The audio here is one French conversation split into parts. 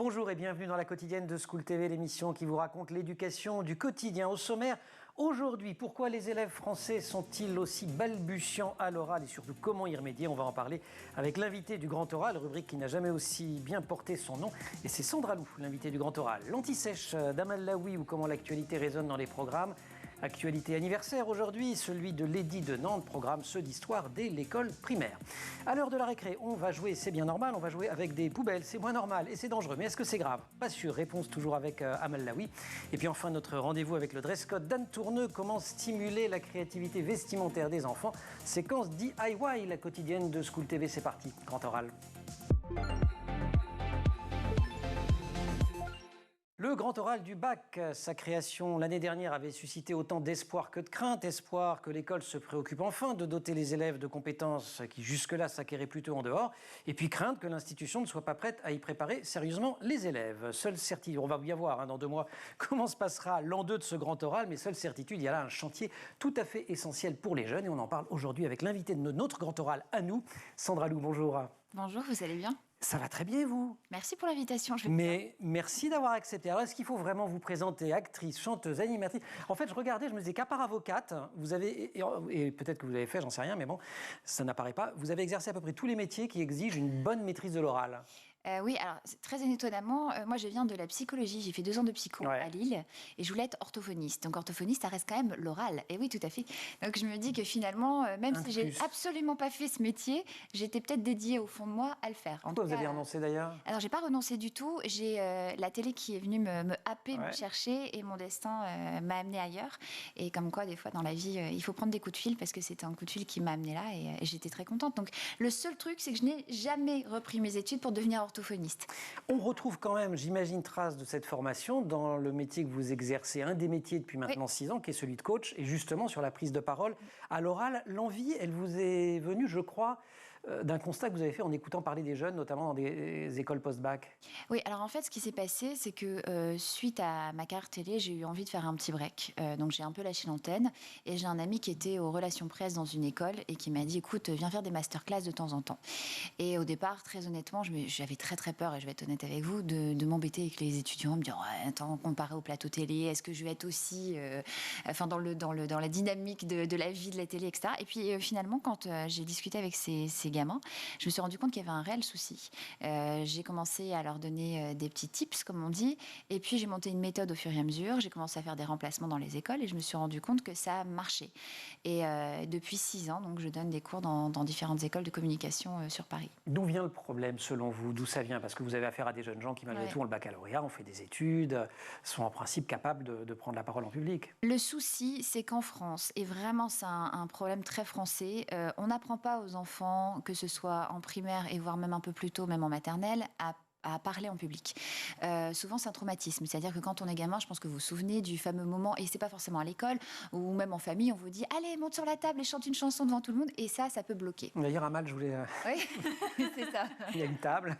Bonjour et bienvenue dans la quotidienne de School TV, l'émission qui vous raconte l'éducation du quotidien. Au sommaire, aujourd'hui, pourquoi les élèves français sont-ils aussi balbutiants à l'oral et surtout comment y remédier? On va en parler avec l'invité du Grand Oral, rubrique qui n'a jamais aussi bien porté son nom. Et c'est Sandra Lou, l'invité du Grand Oral. L'anti-sèche d'Amal Laoui ou comment l'actualité résonne dans les programmes. Actualité anniversaire aujourd'hui, celui de l'édit de Nantes, programme ceux d'histoire dès l'école primaire. À l'heure de la récré, on va jouer, c'est bien normal, on va jouer avec des poubelles, c'est moins normal et c'est dangereux. Mais est-ce que c'est grave? Pas sûr, réponse toujours avec Amal Laoui. Et puis enfin, notre rendez-vous avec le dress code d'Anne Tourneux, comment stimuler la créativité vestimentaire des enfants. Séquence DIY, la quotidienne de School TV, c'est parti, Grand Oral. Le Grand Oral du bac, sa création l'année dernière avait suscité autant d'espoir que de crainte. Espoir que l'école se préoccupe enfin de doter les élèves de compétences qui jusque-là s'acquéraient plutôt en dehors. Et puis crainte que l'institution ne soit pas prête à y préparer sérieusement les élèves. Seule certitude, on va bien voir dans 2 mois comment se passera l'an 2 de ce Grand Oral, mais seule certitude, il y a là un chantier tout à fait essentiel pour les jeunes. Et on en parle aujourd'hui avec l'invité de notre Grand Oral à nous, Sandra Lou. Bonjour. Bonjour, vous allez bien? Ça va très bien, vous? Merci pour l'invitation. Mais merci d'avoir accepté. Alors, est-ce qu'il faut vraiment vous présenter actrice, chanteuse, animatrice? En fait, je regardais, je me disais qu'à part avocate, vous avez, et peut-être que vous l'avez fait, j'en sais rien, mais bon, ça n'apparaît pas, vous avez exercé à peu près tous les métiers qui exigent une bonne maîtrise de l'oral. Oui, alors très étonnamment, moi je viens de la psychologie, j'ai fait 2 ans de psycho à Lille et je voulais être orthophoniste. Donc orthophoniste, ça reste quand même l'oral. Et oui, tout à fait. Donc je me dis que finalement, même si j'ai absolument pas fait ce métier, j'étais peut-être dédiée au fond de moi à le faire. Pourquoi vous avez renoncé d'ailleurs? Alors j'ai pas renoncé du tout. J'ai la télé qui est venue me happer, me chercher et mon destin m'a amené ailleurs. Et comme quoi, des fois dans la vie, il faut prendre des coups de fil parce que c'était un coup de fil qui m'a amené là et j'étais très contente. Donc le seul truc, c'est que je n'ai jamais repris mes études pour devenir orthophoniste. On retrouve quand même, j'imagine, trace de cette formation dans le métier que vous exercez, un des métiers depuis maintenant 6 ans, qui est celui de coach, et justement sur la prise de parole à l'oral. L'envie, elle vous est venue, je crois, d'un constat que vous avez fait en écoutant parler des jeunes, notamment dans des écoles post-bac. Oui, alors en fait, ce qui s'est passé, c'est que suite à ma carrière télé, j'ai eu envie de faire un petit break. Donc j'ai un peu lâché l'antenne et j'ai un ami qui était aux relations presse dans une école et qui m'a dit, écoute, viens faire des masterclass de temps en temps. Et au départ, très honnêtement, j'avais très peur, et je vais être honnête avec vous, de m'embêter avec les étudiants, me dire, ouais, attends, comparé au plateau télé, est-ce que je vais être aussi dans la dynamique de la vie de la télé, etc. Et puis finalement, quand j'ai discuté avec ces gamins, je me suis rendu compte qu'il y avait un réel souci. J'ai commencé à leur donner des petits tips, comme on dit, et puis j'ai monté une méthode au fur et à mesure. J'ai commencé à faire des remplacements dans les écoles et je me suis rendu compte que ça marchait. Et depuis 6 ans, donc, je donne des cours dans différentes écoles de communication sur Paris. D'où vient le problème, selon vous? D'où ça vient? Parce que vous avez affaire à des jeunes gens qui, malgré tout, ont le baccalauréat, ont fait des études, sont en principe capables de prendre la parole en public. Le souci, c'est qu'en France, et vraiment c'est un problème très français, on n'apprend pas aux enfants, que ce soit en primaire et voire même un peu plus tôt, même en maternelle, à parler en public. Souvent, c'est un traumatisme. C'est-à-dire que quand on est gamin, je pense que vous vous souvenez du fameux moment, et c'est pas forcément à l'école, ou même en famille, on vous dit « Allez, monte sur la table et chante une chanson devant tout le monde », et ça peut bloquer. D'ailleurs, Amal, je voulais... Oui, c'est ça. Il y a une table.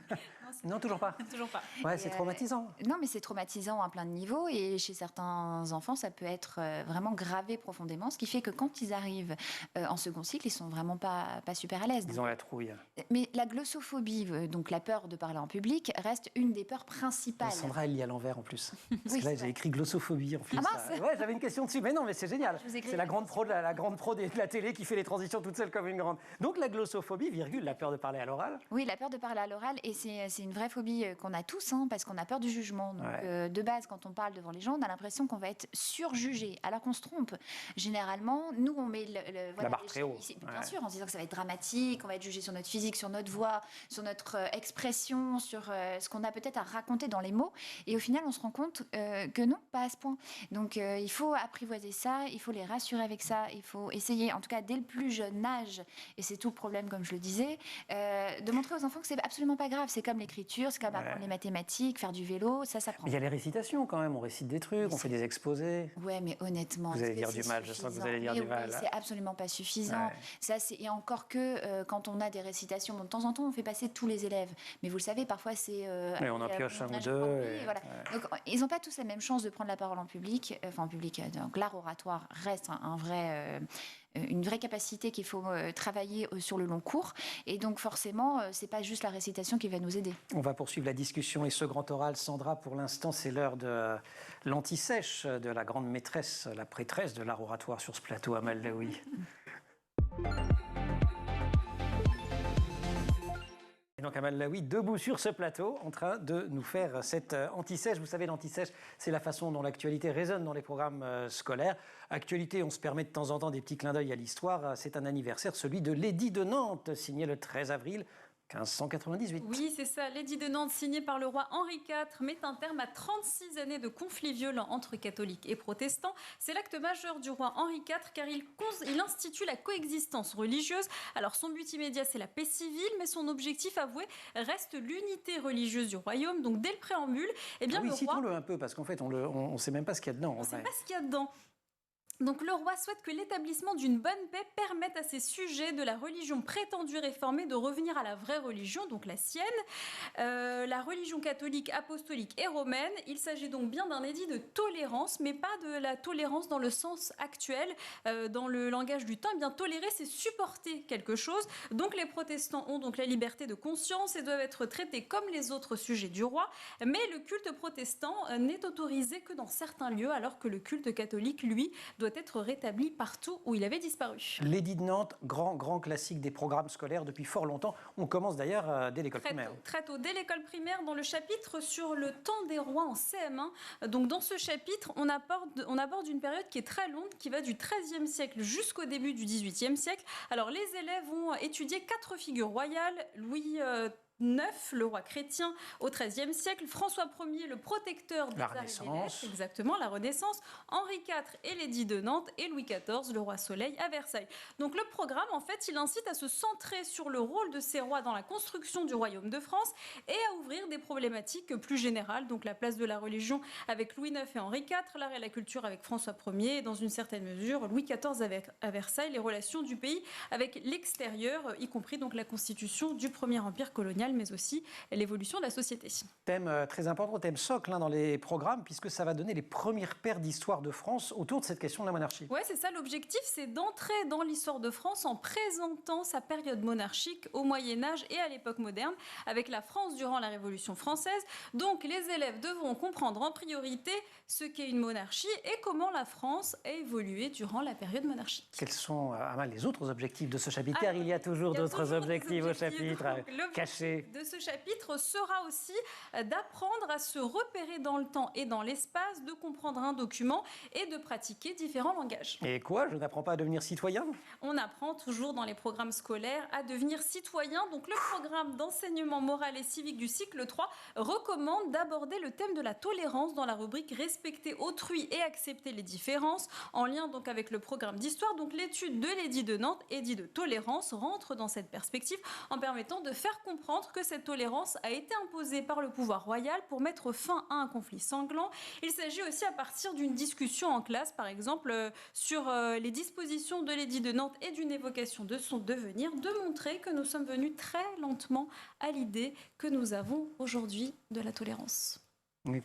Non, toujours pas. Toujours pas. Ouais, c'est traumatisant. Non, mais c'est traumatisant à plein de niveaux, et chez certains enfants, ça peut être vraiment gravé profondément, ce qui fait que quand ils arrivent en second cycle, ils sont vraiment pas super à l'aise. Ils ont la trouille. Mais la glossophobie, donc la peur de parler en public, reste une des peurs principales. Sandra, elle lit à l'envers en plus. Parce Oui, que là, j'ai écrit glossophobie en plus. Ah mince. Ouais, j'avais une question dessus. Mais non, mais c'est génial. C'est la grande pro de la télé qui fait les transitions toute seule comme une grande. Donc la glossophobie, virgule, la peur de parler à l'oral. Oui, la peur de parler à l'oral, et c'est une vraie phobie qu'on a tous, parce qu'on a peur du jugement. Donc de base, quand on parle devant les gens, on a l'impression qu'on va être surjugé, alors qu'on se trompe. Généralement, nous, on met la barre très haut. Bien sûr, en se disant que ça va être dramatique, on va être jugé sur notre physique, sur notre voix, sur notre expression, sur ce qu'on a peut-être à raconter dans les mots, et au final on se rend compte que non, pas à ce point. Donc il faut apprivoiser ça, il faut les rassurer avec ça, il faut essayer, en tout cas dès le plus jeune âge, et c'est tout le problème comme je le disais, de montrer aux enfants que c'est absolument pas grave. C'est comme l'écriture, c'est comme apprendre les mathématiques, faire du vélo, ça s'apprend. Mais il y a les récitations quand même, on récite des trucs, on fait des exposés. Ouais, mais honnêtement, vous allez dire du mal, je sens que vous allez dire du mal. C'est absolument pas suffisant. Et encore que quand on a des récitations, bon, de temps en temps on fait passer tous les élèves, mais vous le savez, parfois c'est c'est... on en pioche un ou deux. Voilà. Donc, ils n'ont pas tous la même chance de prendre la parole en public. Donc l'art oratoire reste une vraie capacité qu'il faut travailler sur le long cours. Et donc forcément, c'est pas juste la récitation qui va nous aider. On va poursuivre la discussion et ce grand oral. Sandra, pour l'instant, c'est l'heure de l'anti-sèche de la grande maîtresse, la prêtresse de l'art oratoire sur ce plateau, Amal Laoui. Et donc Amal Laoui, debout sur ce plateau, en train de nous faire cette anti-sèche. Vous savez, l'anti-sèche, c'est la façon dont l'actualité résonne dans les programmes scolaires. Actualité, on se permet de temps en temps des petits clins d'œil à l'histoire. C'est un anniversaire, celui de l'édit de Nantes, signé le 13 avril 1598. Oui, c'est ça. L'édit de Nantes, signé par le roi Henri IV, met un terme à 36 années de conflits violents entre catholiques et protestants. C'est l'acte majeur du roi Henri IV car il institue la coexistence religieuse. Alors son but immédiat, c'est la paix civile, mais son objectif avoué reste l'unité religieuse du royaume. Donc dès le préambule, oui, citons-le un peu, parce qu'en fait, on ne sait même pas ce qu'il y a dedans. On ne sait pas ce qu'il y a dedans. Donc le roi souhaite que l'établissement d'une bonne paix permette à ses sujets de la religion prétendue réformée de revenir à la vraie religion, donc la sienne, la religion catholique, apostolique et romaine. Il s'agit donc bien d'un édit de tolérance, mais pas de la tolérance dans le sens actuel, dans le langage du temps. Eh bien, tolérer, c'est supporter quelque chose. Donc les protestants ont donc la liberté de conscience et doivent être traités comme les autres sujets du roi. Mais le culte protestant n'est autorisé que dans certains lieux, alors que le culte catholique, lui, doit être rétabli partout où il avait disparu. L'édit de Nantes, grand classique des programmes scolaires depuis fort longtemps. On commence d'ailleurs dès l'école primaire. Très tôt, dès l'école primaire, dans le chapitre sur le temps des rois en CM1. Donc dans ce chapitre, on aborde une période qui est très longue, qui va du XIIIe siècle jusqu'au début du XVIIIe siècle. Alors les élèves vont étudier 4 figures royales. Louis IX, le roi chrétien au XIIIe siècle, François Ier, le protecteur des arts et des lettres, exactement, la Renaissance, Henri IV et l'édit de Nantes, et Louis XIV, le roi Soleil à Versailles. Donc le programme, en fait, il incite à se centrer sur le rôle de ces rois dans la construction du royaume de France et à ouvrir des problématiques plus générales, donc la place de la religion avec Louis IX et Henri IV, l'art et la culture avec François Ier, et dans une certaine mesure Louis XIV à Versailles, les relations du pays avec l'extérieur, y compris donc la constitution du premier empire colonial, mais aussi l'évolution de la société. Thème très important, thème socle dans les programmes, puisque ça va donner les premières paires d'histoire de France autour de cette question de la monarchie. Oui, c'est ça, l'objectif, c'est d'entrer dans l'histoire de France en présentant sa période monarchique au Moyen-Âge et à l'époque moderne, avec la France durant la Révolution française. Donc les élèves devront comprendre en priorité ce qu'est une monarchie et comment la France a évolué durant la période monarchique. Quels sont, Amal, les autres objectifs de ce chapitre? Car il y a toujours d'autres objectifs au chapitre cachés. De ce chapitre sera aussi d'apprendre à se repérer dans le temps et dans l'espace, de comprendre un document et de pratiquer différents langages. Et quoi? Je n'apprends pas à devenir citoyen? On apprend toujours dans les programmes scolaires à devenir citoyen. Donc le programme d'enseignement moral et civique du cycle 3 recommande d'aborder le thème de la tolérance dans la rubrique respecter autrui et accepter les différences, en lien donc avec le programme d'histoire. Donc l'étude de l'édit de Nantes, édit de tolérance, rentre dans cette perspective en permettant de faire comprendre que cette tolérance a été imposée par le pouvoir royal pour mettre fin à un conflit sanglant. Il s'agit aussi à partir d'une discussion en classe, par exemple, sur les dispositions de l'édit de Nantes et d'une évocation de son devenir, de montrer que nous sommes venus très lentement à l'idée que nous avons aujourd'hui de la tolérance. Et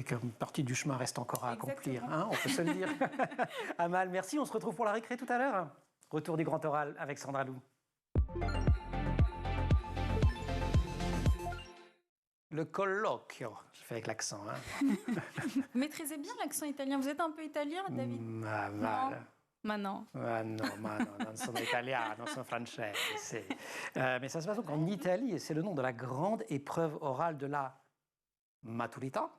qu'une partie du chemin reste encore à accomplir, on peut se le dire. Amal, merci, on se retrouve pour la récré tout à l'heure. Retour du grand oral avec Sandra Lou. Le colloquio, je fais avec l'accent. Vous maîtrisez bien l'accent italien, vous êtes un peu italien, David? Ma non, non sono italiano, sono francese. Mais ça se passe donc en Italie et c'est le nom de la grande épreuve orale de la Maturità,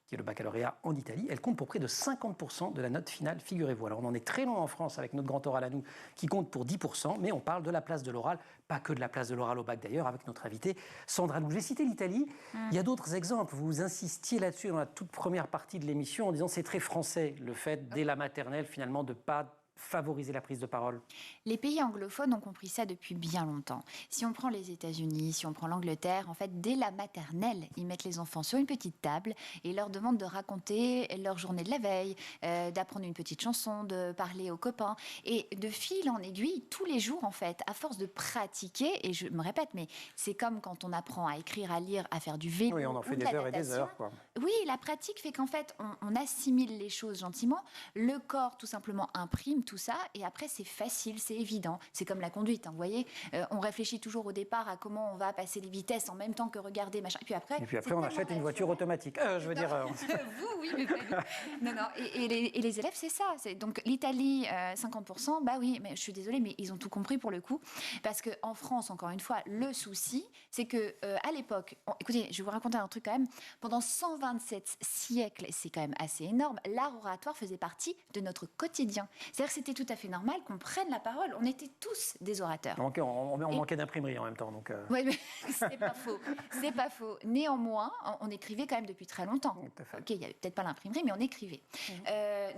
qui est le baccalauréat en Italie. Elle compte pour près de 50% de la note finale, figurez-vous. Alors on en est très loin en France avec notre grand oral à nous, qui compte pour 10%, mais on parle de la place de l'oral, pas que de la place de l'oral au bac d'ailleurs, avec notre invitée Sandra Lou. J'ai cité l'Italie, il y a d'autres exemples. Vous insistiez là-dessus dans la toute première partie de l'émission en disant que c'est très français, le fait, dès la maternelle, finalement, de ne pas favoriser la prise de parole? Les pays anglophones ont compris ça depuis bien longtemps. Si on prend les États-Unis, si on prend l'Angleterre, en fait, dès la maternelle, ils mettent les enfants sur une petite table et leur demandent de raconter leur journée de la veille, d'apprendre une petite chanson, de parler aux copains. Et de fil en aiguille, tous les jours, en fait, à force de pratiquer, et je me répète, mais c'est comme quand on apprend à écrire, à lire, à faire du vélo. Oui, on en fait des heures et des heures, quoi. Oui, la pratique fait qu'en fait, on assimile les choses gentiment. Le corps, tout simplement, imprime tout ça. Et après, c'est facile, c'est évident. C'est comme la conduite, hein, vous voyez. On réfléchit toujours au départ à comment on va passer les vitesses en même temps que regarder, machin. Et puis après, on achète une voiture automatique. Je veux dire... Vous, oui, mais pas nous. Non. Et les élèves, c'est ça. Donc, l'Italie, 50%, bah oui, mais je suis désolée, mais ils ont tout compris pour le coup. Parce qu'en France, encore une fois, le souci, c'est que à l'époque... écoutez, je vais vous raconter un truc quand même. Pendant 127 siècles, c'est quand même assez énorme, l'art oratoire faisait partie de notre quotidien. C'est-à-dire que c'était tout à fait normal qu'on prenne la parole. On était tous des orateurs. Donc, on manquait d'imprimerie en même temps. Oui, mais c'est pas faux. C'est pas faux. Néanmoins, on écrivait quand même depuis très longtemps. Ok, il n'y avait peut-être pas l'imprimerie, mais on écrivait.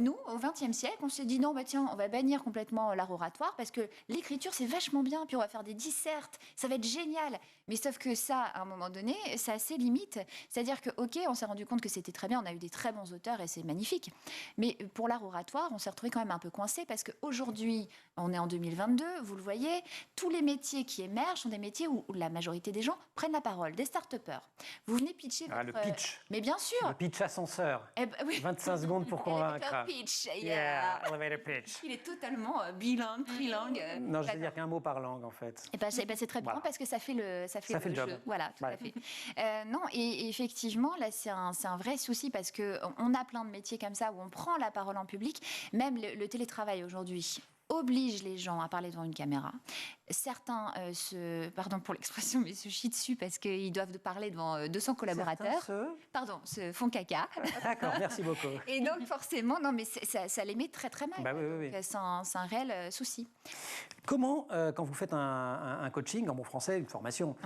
Nous, au XXe siècle, on s'est dit non, bah tiens, on va bannir complètement l'art oratoire parce que l'écriture, c'est vachement bien. Puis on va faire des dissertes, ça va être génial. Mais sauf que ça, à un moment donné, ça a ses limites. C'est-à-dire que, ok, on s'est rendu compte que c'était très bien, on a eu des très bons auteurs et c'est magnifique. Mais pour l'art oratoire, on s'est retrouvé quand même un peu coincé parce qu'aujourd'hui, on est en 2022, vous le voyez, tous les métiers qui émergent sont des métiers où la majorité des gens prennent la parole, des start-upers. Vous venez pitcher votre... le pitch. Mais bien sûr. Le pitch ascenseur. Oui. 25 secondes pour convaincre. Le pitch, yeah, elevator pitch. Il est totalement bilingue, trilingue. Non, je veux dire qu'un mot par langue, en fait. Et c'est très bien parce que ça fait le job. Jeu. Voilà, tout à fait. Non, et effectivement, là, c'est un vrai souci parce qu'on a plein de métiers comme ça où on prend la parole en public. Même le télétravail aujourd'hui oblige les gens à parler devant une caméra. Certains pardon pour l'expression, mais se chient dessus parce qu'ils doivent parler devant 200 collaborateurs. Se font caca. D'accord, merci beaucoup. Et donc forcément, non, mais ça les met très très mal. Bah, oui. C'est un réel souci. Comment, quand vous faites un coaching, en bon français, une formation,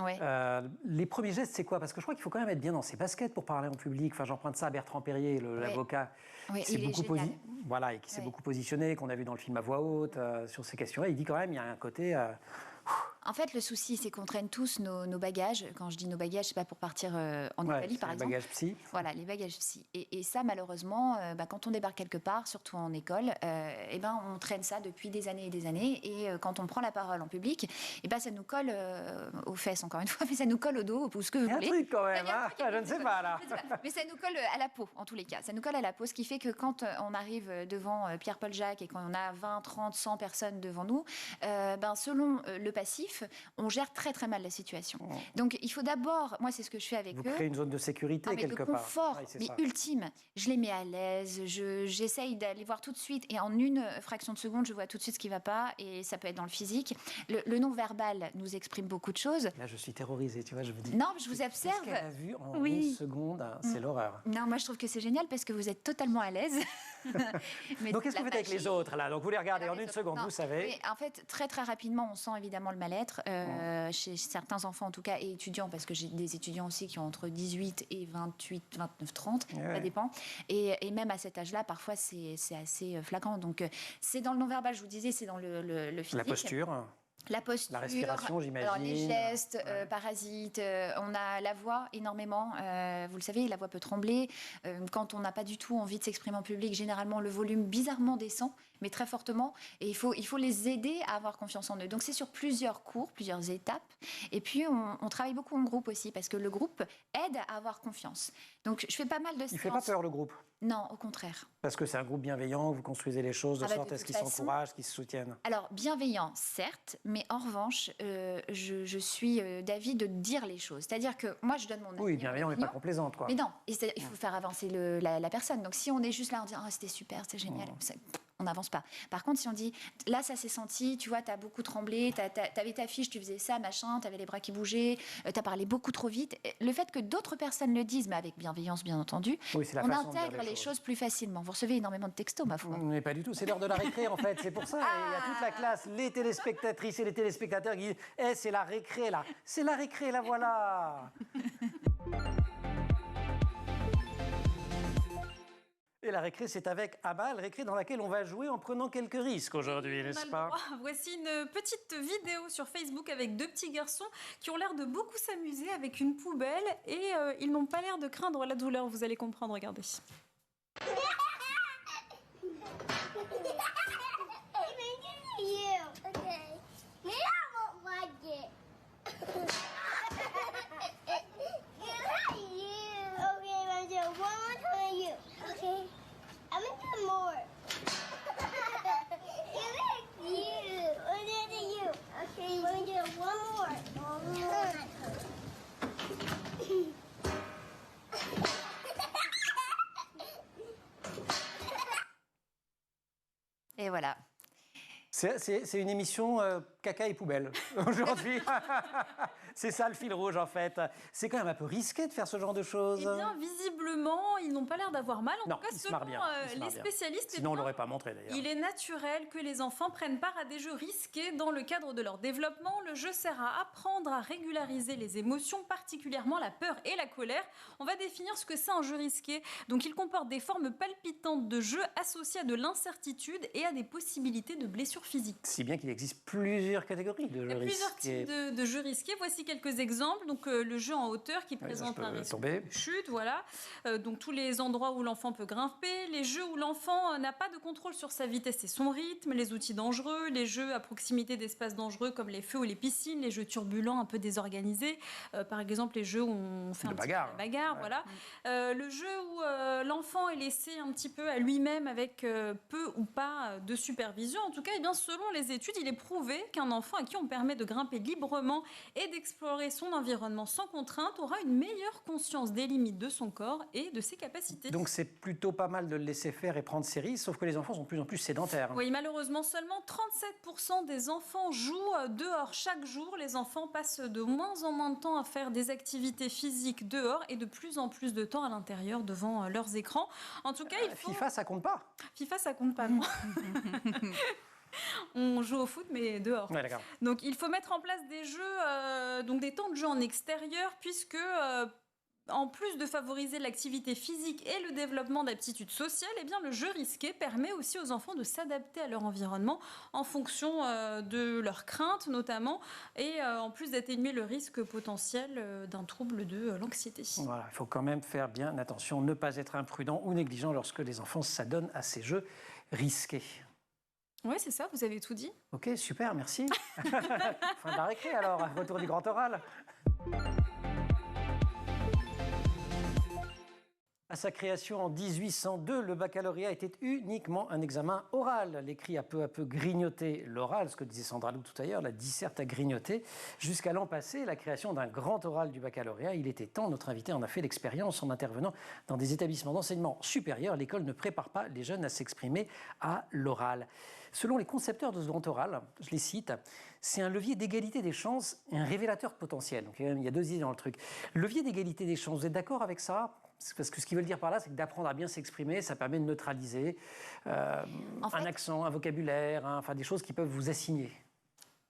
les premiers gestes, c'est quoi? Parce que je crois qu'il faut quand même être bien dans ses baskets pour parler en public. Enfin, j'emprunte ça à Bertrand Perrier, l'avocat, qui s'est beaucoup positionné, qu'on a vu dans le film à voix haute, sur ces questions-là. Il dit quand même, il y a un côté... En fait, le souci, c'est qu'on traîne tous nos bagages. Quand je dis nos bagages, c'est pas pour partir en Italie, par exemple. Les bagages psy. Voilà, les bagages psy. Et ça, malheureusement, quand on débarque quelque part, surtout en école, on traîne ça depuis des années et des années. Et quand on prend la parole en public, ça nous colle aux fesses, encore une fois, mais ça nous colle au dos, ou ce que vous voulez. Il y a un truc quand même, je ne sais pas, là. Mais ça nous colle à la peau, en tous les cas. Ça nous colle à la peau, ce qui fait que quand on arrive devant Pierre-Paul Jacques et qu'on a 20, 30, 100 personnes devant nous, selon le passif, on gère très très mal la situation. Donc il faut d'abord, moi c'est ce que je fais avec eux. Vous créez une zone de sécurité quelque part. Le confort, mais ultime. Je les mets à l'aise, j'essaye d'aller voir tout de suite et en une fraction de seconde, je vois tout de suite ce qui ne va pas et ça peut être dans le physique. Le non-verbal nous exprime beaucoup de choses. Là je suis terrorisée, tu vois, je me dis... Non, je vous observe. Qu'est-ce qu'elle a vu en une seconde, c'est l'horreur. Non, moi je trouve que c'est génial parce que vous êtes totalement à l'aise. Donc qu'est-ce que vous faites avec les autres là? Donc vous les regardez en une seconde, vous savez. Mais en fait, très très rapidement, on sent évidemment le mal-être. Chez certains enfants en tout cas, et étudiants, parce que j'ai des étudiants aussi qui ont entre 18 et 28, 29, 30, ça dépend. Et même à cet âge-là, parfois, c'est assez flagrant. Donc, c'est dans le non-verbal, je vous disais, c'est dans le physique. La posture. La posture, la respiration, j'imagine. Alors les gestes, parasites, on a la voix énormément. Vous le savez, la voix peut trembler. Quand on n'a pas du tout envie de s'exprimer en public, généralement le volume bizarrement descend, mais très fortement. Et il faut les aider à avoir confiance en eux. Donc c'est sur plusieurs cours, plusieurs étapes. Et puis on travaille beaucoup en groupe aussi, parce que le groupe aide à avoir confiance. Donc je fais pas mal de séances. Il ne fait pas peur le groupe? Non, au contraire. Parce que c'est un groupe bienveillant, vous construisez les choses de sorte à ce qu'ils s'encouragent, qu'ils se soutiennent. Alors, bienveillant, certes, mais en revanche, je suis d'avis de dire les choses. C'est-à-dire que moi, je donne mon avis. Oui, bienveillant, mais pas complaisante, quoi. Mais non, il faut faire avancer la personne. Donc, si on est juste là en disant « c'était super, c'est génial », on n'avance pas. Par contre, si on dit « là, ça s'est senti, tu vois, t'as beaucoup tremblé, t'avais ta fiche, tu faisais ça, machin, t'avais les bras qui bougeaient, t'as parlé beaucoup trop vite », le fait que d'autres personnes le disent, mais avec bienveillance, bien entendu, on intègre les choses plus facilement. Vous recevez énormément de textos, ma foi. Mais pas du tout, c'est l'heure de la récré, en fait. C'est pour ça, il y a toute la classe, les téléspectatrices et les téléspectateurs qui disent « c'est la récré, là. C'est la récré, là, voilà !» Et la récré, c'est avec Amal, récré dans laquelle on va jouer en prenant quelques risques aujourd'hui, n'est-ce pas? Voici une petite vidéo sur Facebook avec deux petits garçons qui ont l'air de beaucoup s'amuser avec une poubelle et ils n'ont pas l'air de craindre la douleur, vous allez comprendre, regardez. Et voilà. C'est une émission caca et poubelle aujourd'hui. C'est ça le fil rouge en fait. C'est quand même un peu risqué de faire ce genre de choses. Eh bien, visiblement, ils n'ont pas l'air d'avoir mal. En Non, tout cas, ils se marrent bien. les spécialistes, Sinon, on ne l'aurait pas montré d'ailleurs. il est naturel que les enfants prennent part à des jeux risqués dans le cadre de leur développement. Le jeu sert à apprendre à régulariser les émotions, particulièrement la peur et la colère. On va définir ce que c'est un jeu risqué. Donc, il comporte des formes palpitantes de jeu associées à de l'incertitude et à des possibilités de blessures physiques. Si bien qu'il existe plusieurs catégories de jeux risqués. Il y a plusieurs types de jeux risqués. Voici quelques exemples. Donc, le jeu en hauteur qui présente un risque de chute, voilà. Donc, tous les endroits où l'enfant peut grimper. Les jeux où l'enfant n'a pas de contrôle sur sa vitesse et son rythme. Les outils dangereux. Les jeux à proximité d'espaces dangereux comme les feux ou les piscines. Les jeux turbulents, un peu désorganisés. Par exemple, les jeux où on fait un petit peu la bagarre, ouais. Voilà. Le jeu où l'enfant est laissé un petit peu à lui-même avec peu ou pas de supervision. En tout cas, eh bien, selon les études, il est prouvé qu'un enfant à qui on permet de grimper librement et d'explorer son environnement sans contrainte aura une meilleure conscience des limites de son corps et de ses capacités. Donc c'est plutôt pas mal de le laisser faire et prendre ses risques, sauf que les enfants sont de plus en plus sédentaires. Oui, malheureusement, seulement 37% des enfants jouent dehors chaque jour. Les enfants passent de moins en moins de temps à faire des activités physiques dehors et de plus en plus de temps à l'intérieur devant leurs écrans. En tout cas, il faut... FIFA, ça compte pas? FIFA, ça compte pas, non. On joue au foot, mais dehors. Ouais, d'accord. Donc, il faut mettre en place des jeux, donc des temps de jeu en extérieur, puisque en plus de favoriser l'activité physique et le développement d'aptitudes sociales, eh bien, le jeu risqué permet aussi aux enfants de s'adapter à leur environnement en fonction de leurs craintes, notamment, et en plus d'atténuer le risque potentiel d'un trouble de l'anxiété. Voilà, il faut quand même faire bien attention, ne pas être imprudent ou négligent lorsque les enfants s'adonnent à ces jeux risqués. Oui, c'est ça, vous avez tout dit. Ok, super, merci. Fin de la récré alors, retour du grand oral. À sa création en 1802, le baccalauréat était uniquement un examen oral. L'écrit a peu à peu grignoté l'oral, ce que disait Sandra Lou tout à l'heure, la disserte a grignoté. Jusqu'à l'an passé, la création d'un grand oral du baccalauréat, il était temps. Notre invité en a fait l'expérience en intervenant dans des établissements d'enseignement supérieur. L'école ne prépare pas les jeunes à s'exprimer à l'oral. Selon les concepteurs de ce grand oral, je les cite, c'est un levier d'égalité des chances et un révélateur de potentiel. Donc, il y a deux idées dans le truc. Levier d'égalité des chances, vous êtes d'accord avec ça ? Parce que ce qu'ils veulent dire par là, c'est que d'apprendre à bien s'exprimer, ça permet de neutraliser un accent, un vocabulaire, enfin des choses qui peuvent vous assigner.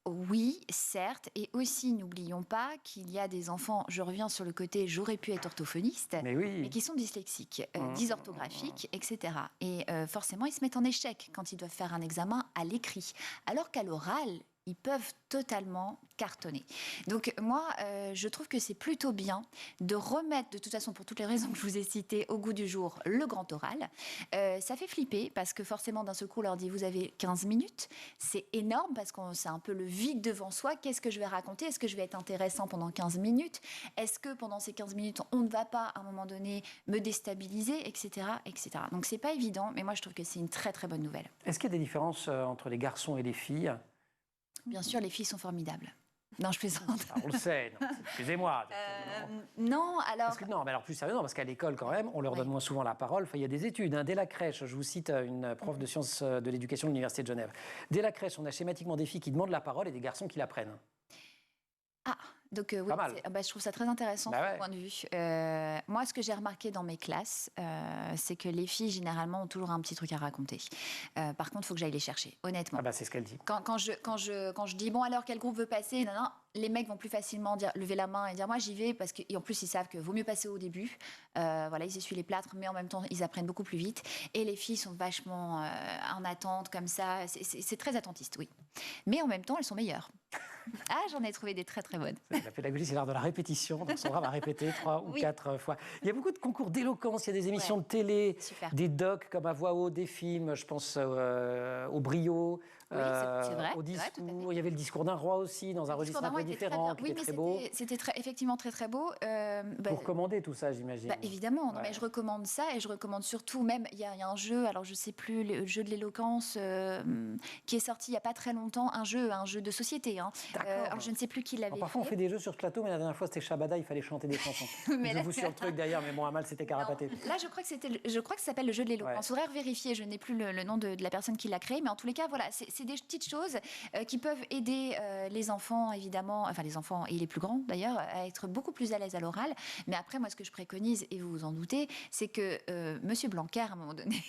Oui, certes, et aussi n'oublions pas qu'il y a des enfants, je reviens sur le côté j'aurais pu être orthophoniste, mais qui sont dyslexiques, dysorthographiques, etc. Et forcément, ils se mettent en échec quand ils doivent faire un examen à l'écrit, alors qu'à l'oral, ils peuvent totalement cartonner. Donc moi, je trouve que c'est plutôt bien de remettre, de toute façon pour toutes les raisons que je vous ai citées, au goût du jour, le grand oral. Ça fait flipper parce que forcément d'un seul coup on leur dit vous avez 15 minutes. C'est énorme parce que c'est un peu le vide devant soi. Qu'est-ce que je vais raconter? Est-ce que je vais être intéressant pendant 15 minutes? Est-ce que pendant ces 15 minutes on ne va pas à un moment donné me déstabiliser, etc., etc. Donc c'est pas évident, mais moi je trouve que c'est une très très bonne nouvelle. Est-ce qu'il y a des différences entre les garçons et les filles? Bien sûr, les filles sont formidables. Non, je plaisante. Ah, on le sait, excusez-moi. Non, alors... Non, mais alors plus sérieusement, parce qu'à l'école, quand même, on leur donne moins souvent la parole. Enfin, il y a des études, dès la crèche, je vous cite une prof de sciences de l'éducation de l'Université de Genève. Dès la crèche, on a schématiquement des filles qui demandent la parole et des garçons qui la prennent. Ah, Donc oui, Pas mal. je trouve ça très intéressant Bah ce ouais. point de vue. Moi, ce que j'ai remarqué dans mes classes, c'est que les filles, généralement, ont toujours un petit truc à raconter. Par contre, il faut que j'aille les chercher, honnêtement. Ah bah c'est ce qu'elle dit. Quand je dis, bon, alors, quel groupe veut passer? Non, non, les mecs vont plus facilement lever la main et dire, moi, j'y vais, parce qu'en plus, ils savent qu'il vaut mieux passer au début. Voilà, ils essuient les plâtres, mais en même temps, ils apprennent beaucoup plus vite. Et les filles sont vachement en attente, comme ça. C'est très attentiste, oui. Mais en même temps, elles sont meilleures. Ah, j'en ai trouvé des très très bonnes. La pédagogie, c'est l'art de la répétition. Donc Sandra va répéter 3 ou 4 fois. Il y a beaucoup de concours d'éloquence. Il y a des émissions de télé, Super. des docs comme à voix haute, des films. Je pense au Brio, Oui, c'est vrai, au c'est vrai, tout à discours. fait. Il y avait le discours d'un roi aussi, dans un registre un peu différent, qui était très beau. C'était effectivement très très beau. Vous recommandez tout ça, j'imagine. Évidemment, non, Ouais. mais je recommande ça et je recommande surtout, même, il y a un jeu, alors je ne sais plus, le jeu de l'éloquence qui est sorti il n'y a pas très longtemps, un jeu de société. Hein. Alors je ne sais plus qui l'avait fait. Parfois, on fait des jeux sur ce plateau, mais la dernière fois, c'était Shabada, il fallait chanter des chansons. Mais je vous sur le truc d'ailleurs, mais bon, à mal, c'était carapaté. Non, là, je crois que ça s'appelle le jeu de l'éloquence. Il faudrait vérifier, je n'ai plus le nom de la personne qui l'a créé, mais en tous les cas, voilà, c'est des petites choses qui peuvent aider les enfants, évidemment, enfin les enfants et les plus grands d'ailleurs, à être beaucoup plus à l'aise à l'oral. Mais après, moi, ce que je préconise, et vous vous en doutez, c'est que Monsieur Blanquer, à un moment donné,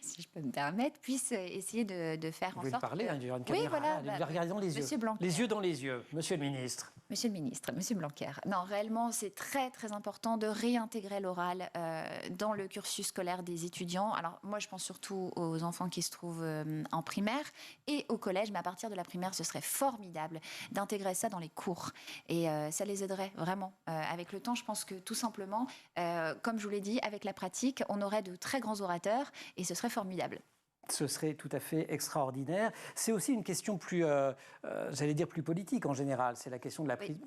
si je peux me permettre, puisse essayer de faire en sorte. Vous voulez parler, il y aura une Oui, caméra, voilà, là, regardez dans les yeux. Monsieur Blanquer. Les yeux dans les yeux, Monsieur le ministre. Monsieur le ministre, Monsieur Blanquer. Non, réellement, c'est très, très important de réintégrer l'oral dans le cursus scolaire des étudiants. Alors, moi, je pense surtout aux enfants qui se trouvent en primaire et au collège, mais à partir de la primaire, ce serait formidable d'intégrer ça dans les cours. Et ça les aiderait vraiment. Avec le temps, je pense que tout simplement, comme je vous l'ai dit, avec la pratique, on aurait de très grands orateurs et ce serait formidable. Ce serait tout à fait extraordinaire. C'est aussi une question plus, j'allais dire, plus politique en général. C'est la question de la prise.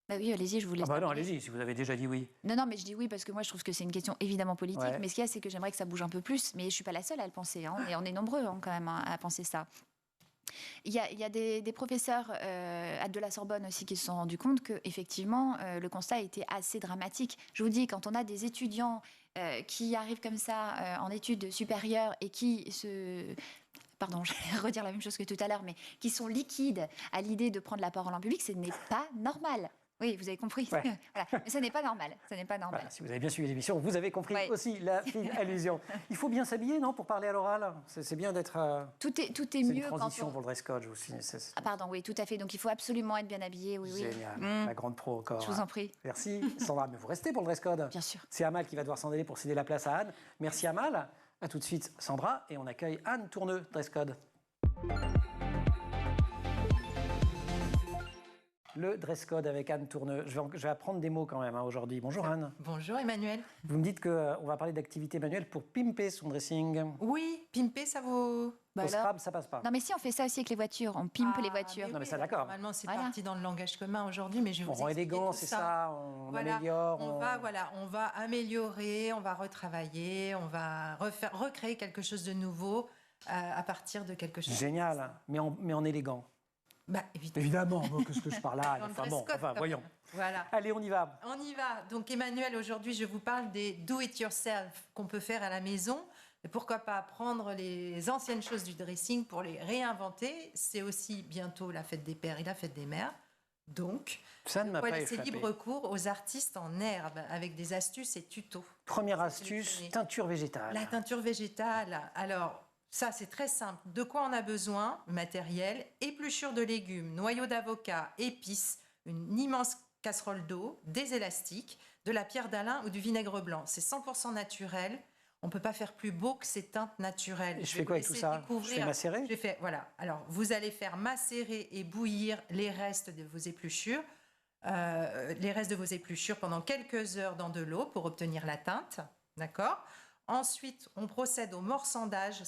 Bah oui, allez-y, je vous laisse. Ah bah non, allez-y, si vous avez déjà dit oui. Non, mais je dis oui parce que moi, je trouve que c'est une question évidemment politique. Ouais. Mais ce qu'il y a, c'est que j'aimerais que ça bouge un peu plus. Mais je ne suis pas la seule à le penser. Hein, et on est nombreux quand même à penser ça. Il y a des professeurs de la Sorbonne aussi qui se sont rendus compte qu'effectivement, le constat a été assez dramatique. Je vous dis, quand on a des étudiants qui arrivent comme ça en études supérieures et qui pardon, je vais redire la même chose que tout à l'heure, mais qui sont liquides à l'idée de prendre la parole en public, ce n'est pas normal. Oui, vous avez compris. Ouais. Voilà. Mais ce n'est pas normal. Ce n'est pas normal. Voilà, si vous avez bien suivi l'émission, vous avez compris aussi la fine allusion. Il faut bien s'habiller, non, pour parler à l'oral. C'est bien d'être. Tout est c'est mieux une quand transition on... pour le dress code, je vous signale. Ah, pardon, oui, tout à fait. Donc il faut absolument être bien habillé. Oui, oui. Génial, la grande pro encore. Je vous en prie. Merci Sandra, mais vous restez pour le dress code. Bien sûr. C'est Amal qui va devoir s'en aller pour céder la place à Anne. Merci Amal. À tout de suite Sandra et on accueille Anne Tourneux, dress code. Le dress code avec Anne Tourneux. Je vais apprendre des mots quand même aujourd'hui. Bonjour Anne. Bonjour Emmanuel. Vous me dites qu'on va parler d'activité manuelle pour pimper son dressing. Oui, pimper, ça vaut... Au Scrabble, ça passe pas. Non, mais si on fait ça aussi avec les voitures, on pimpe les voitures. Non, mais ça, d'accord. Normalement, c'est Voilà. parti dans le langage commun aujourd'hui, mais je vais On vous rend expliquer élégant, tout c'est ça, on Voilà, améliore. on va améliorer, on va retravailler, on va recréer quelque chose de nouveau à partir de quelque chose. Génial, mais en élégant. Bah, Évidemment, qu'est-ce que je parle là Dans le enfin, dress bon, code, enfin, quand voyons. même. Voilà. Allez, on y va. On y va. Donc Emmanuel, aujourd'hui, je vous parle des do-it-yourself qu'on peut faire à la maison. Et pourquoi pas prendre les anciennes choses du dressing pour les réinventer. C'est aussi bientôt la fête des pères et la fête des mères. Donc, Ça ne m'a pas laisser échappé. libre cours aux artistes en herbe avec des astuces et tutos. Première astuce, sélectionné. teinture végétale. La teinture végétale, alors ça c'est très simple. De quoi on a besoin? Matériel, épluchure de légumes, noyau d'avocat, épices, une immense casserole d'eau, des élastiques, de la pierre d'Alain ou du vinaigre blanc. C'est 100% naturel. On ne peut pas faire plus beau que ces teintes naturelles. Et je fais quoi avec tout ça? Je fais macérer? Voilà. Alors, vous allez faire macérer et bouillir les restes de vos épluchures. Pendant quelques heures dans de l'eau pour obtenir la teinte. D'accord? Ensuite, on procède au mordançage.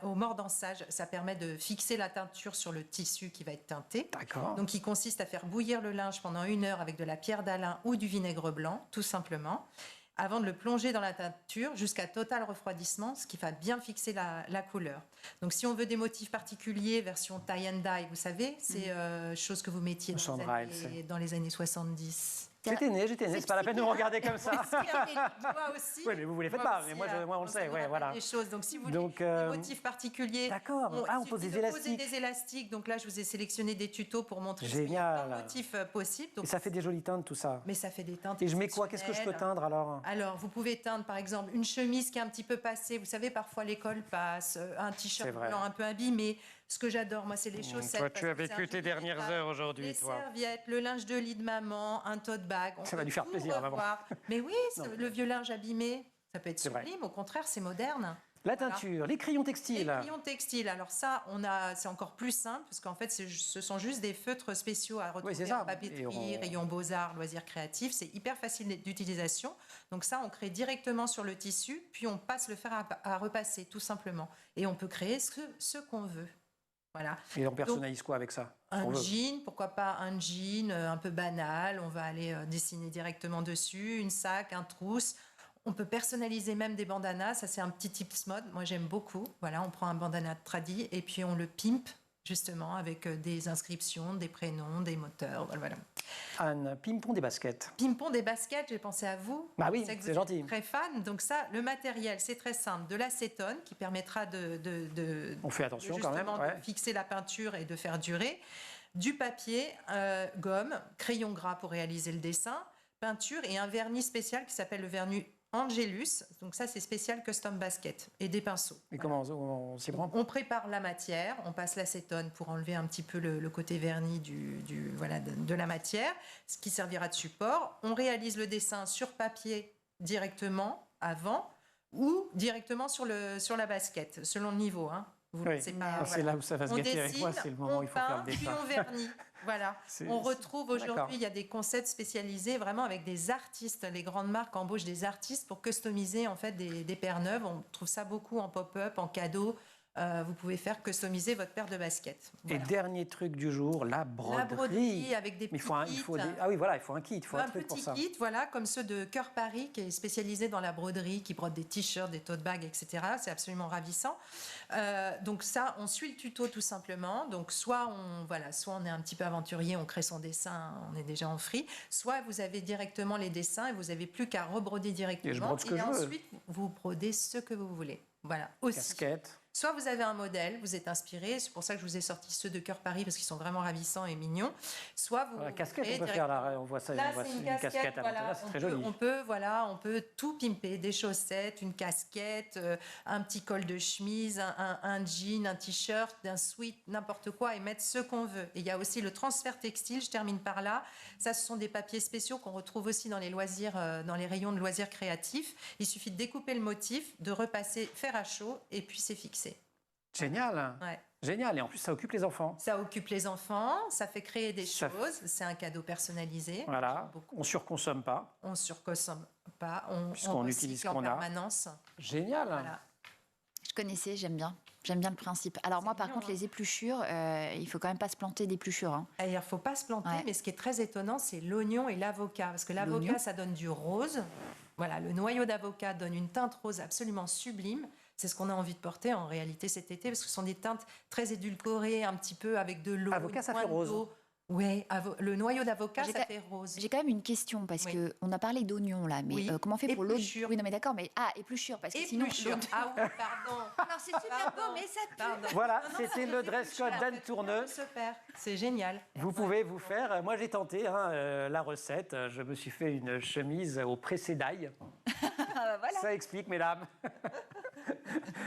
Au mordançage, ça permet de fixer la teinture sur le tissu qui va être teinté. D'accord. Donc, il consiste à faire bouillir le linge pendant 1 heure avec de la pierre d'Alain ou du vinaigre blanc, tout simplement, avant de le plonger dans la teinture jusqu'à total refroidissement, ce qui va bien fixer la couleur. Donc, si on veut des motifs particuliers, version tie and dye, vous savez, c'est chose que vous mettiez dans les années 70. J'étais né, c'est pas la peine de me regarder comme ça. Moi aussi. Oui, mais vous ne les faites pas, mais moi on le sait. Ouais, voilà. Des choses. Donc, si vous voulez des motifs particuliers, d'accord. On pose des élastiques. Poser des élastiques. Donc là, je vous ai sélectionné des tutos pour montrer génial. plein de motifs possibles. Donc, et ça fait des jolies teintes, tout ça. Mais ça fait des teintes. Et je mets quoi? Qu'est-ce que je peux teindre alors? Alors, vous pouvez teindre, par exemple, une chemise qui est un petit peu passée. Vous savez, parfois l'école passe, un t-shirt blanc un peu abîmé. Ce que j'adore, moi, c'est les chaussettes. Toi, tu as vécu tes dernières heures aujourd'hui, les serviettes, le linge de lit de maman, un tote bag. Ça va lui faire plaisir à maman. Mais oui, le vieux linge abîmé, ça peut être sublime. Au contraire, c'est moderne. La teinture, les crayons textiles. Les crayons textiles. Alors ça, c'est encore plus simple parce qu'en fait, ce sont juste des feutres spéciaux à retrouver en papeterie, rayon beaux-arts, loisirs créatifs. C'est hyper facile d'utilisation. Donc ça, on crée directement sur le tissu, puis on passe le fer à repasser, tout simplement. Et on peut créer ce qu'on veut. Voilà. Et on personnalise quoi avec ça? Un jean, pourquoi pas un jean un peu banal, on va aller dessiner directement dessus, une sac, un trousse. On peut personnaliser même des bandanas, ça c'est un petit tips mode, moi j'aime beaucoup. Voilà, on prend un bandana tradi et puis on le pimpe justement avec des inscriptions, des prénoms, des moteurs, voilà. Anne, pimpon des baskets. Pimpon des baskets, j'ai pensé à vous. Bah oui, c'est gentil. Très fan. Donc ça, le matériel, c'est très simple. De l'acétone qui permettra on fait attention quand même. De fixer la peinture et de faire durer. Du papier, gomme, crayon gras pour réaliser le dessin, peinture et un vernis spécial qui s'appelle le vernis Angelus, donc ça c'est spécial custom basket, et des pinceaux. Et comment on s'y prend? On prépare la matière, on passe l'acétone pour enlever un petit peu le côté vernis de la matière, ce qui servira de support. On réalise le dessin sur papier directement avant ou directement sur la basket, selon le niveau. Hein. C'est là où ça va se gâter avec moi, c'est le moment où il faut faire le dessin. Puis on vernit. Voilà. On retrouve aujourd'hui, il y a des concepts spécialisés vraiment avec des artistes. Les grandes marques embauchent des artistes pour customiser en fait des paires neuves. On trouve ça beaucoup en pop-up, en cadeau. Vous pouvez faire customiser votre paire de baskets. Voilà. Et dernier truc du jour, la broderie. La broderie avec des petits kits. Ah oui, voilà, il faut un kit, il faut un truc pour ça. Un petit kit, voilà, comme ceux de Cœur Paris, qui est spécialisé dans la broderie, qui brode des t-shirts, des tote bags, etc. C'est absolument ravissant. Donc ça, on suit le tuto tout simplement. Donc soit on est un petit peu aventurier, on crée son dessin, on est déjà en free. Soit vous avez directement les dessins et vous n'avez plus qu'à rebroder directement. Et je brode ce que je veux. Ensuite, vous brodez ce que vous voulez. Voilà. Aussi. Casquette. Soit vous avez un modèle, vous êtes inspiré, c'est pour ça que je vous ai sorti ceux de Cœur Paris parce qu'ils sont vraiment ravissants et mignons. Soit vous la casquette, on peut faire là, on voit ça, là, on voit une casquette à voilà, c'est très joli. On peut tout pimper, des chaussettes, une casquette, un petit col de chemise, un jean, un t-shirt, un sweat, n'importe quoi et mettre ce qu'on veut. Et il y a aussi le transfert textile, je termine par là. Ça, ce sont des papiers spéciaux qu'on retrouve aussi dans les loisirs, dans les rayons de loisirs créatifs. Il suffit de découper le motif, de repasser fer à chaud et puis c'est fixé. Génial. Ouais. Génial. Et en plus, ça occupe les enfants. Ça occupe les enfants, ça fait créer des choses. C'est un cadeau personnalisé. Voilà. On surconsomme pas. On surconsomme pas. Puisqu'on utilise ce qu'on a. Permanence. Génial. Voilà. Je connaissais, j'aime bien. J'aime bien le principe. Alors moi, par contre, les épluchures, il faut quand même pas se planter d'épluchures. Hein. Il ne faut pas se planter, mais ce qui est très étonnant, c'est l'oignon et l'avocat. Parce que l'avocat, ça donne du rose. Voilà, le noyau d'avocat donne une teinte rose absolument sublime. C'est ce qu'on a envie de porter en réalité cet été, parce que ce sont des teintes très édulcorées, un petit peu avec de l'eau. Avocat, ça fait rose. Oui, le noyau d'avocat, ça fait rose. J'ai quand même une question, parce qu'on a parlé d'oignon là, mais comment on fait pour l'autre? Oui, non mais d'accord, mais épluchure, parce que sinon... Ah oui, pardon. Alors c'est super beau, mais ça pue. Voilà, c'était le dress code d'Anne Tourneux. C'est génial. Vous pouvez vous faire, moi j'ai tenté la recette, je me suis fait une chemise au pressé d'ail. Voilà. Ça explique, mesdames.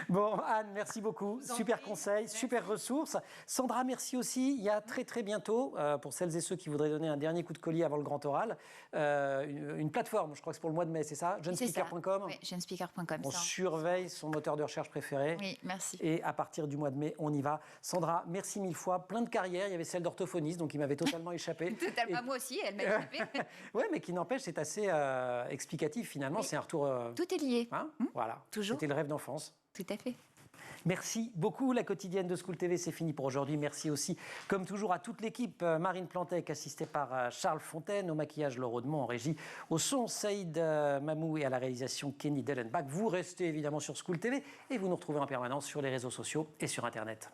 Bon, Anne, merci beaucoup. Super conseil, super ressources. Sandra, merci aussi. Il y a très très bientôt, pour celles et ceux qui voudraient donner un dernier coup de collier avant le grand oral, une plateforme, je crois que c'est pour le mois de mai, c'est ça? Jenespeaker.com. Oui, jenespeaker.com. On surveille son moteur de recherche préféré. Oui, merci. Et à partir du mois de mai, on y va. Sandra, merci mille fois. Plein de carrières. Il y avait celle d'orthophoniste, donc il m'avait totalement échappé. Totalement, moi aussi, elle m'a échappé. Oui, mais qui n'empêche, c'est assez explicatif finalement. Oui. C'est un retour. Tout est lié. Hein voilà. Toujours. C'était le rêve d'enfance. Tout à fait. Merci beaucoup. La quotidienne de School TV, c'est fini pour aujourd'hui. Merci aussi, comme toujours, à toute l'équipe. Marine Plantec, assistée par Charles Fontaine, au maquillage Laure Audemont, en régie, au son Saïd Mamou et à la réalisation Kenny Dellenbach. Vous restez évidemment sur School TV et vous nous retrouvez en permanence sur les réseaux sociaux et sur Internet.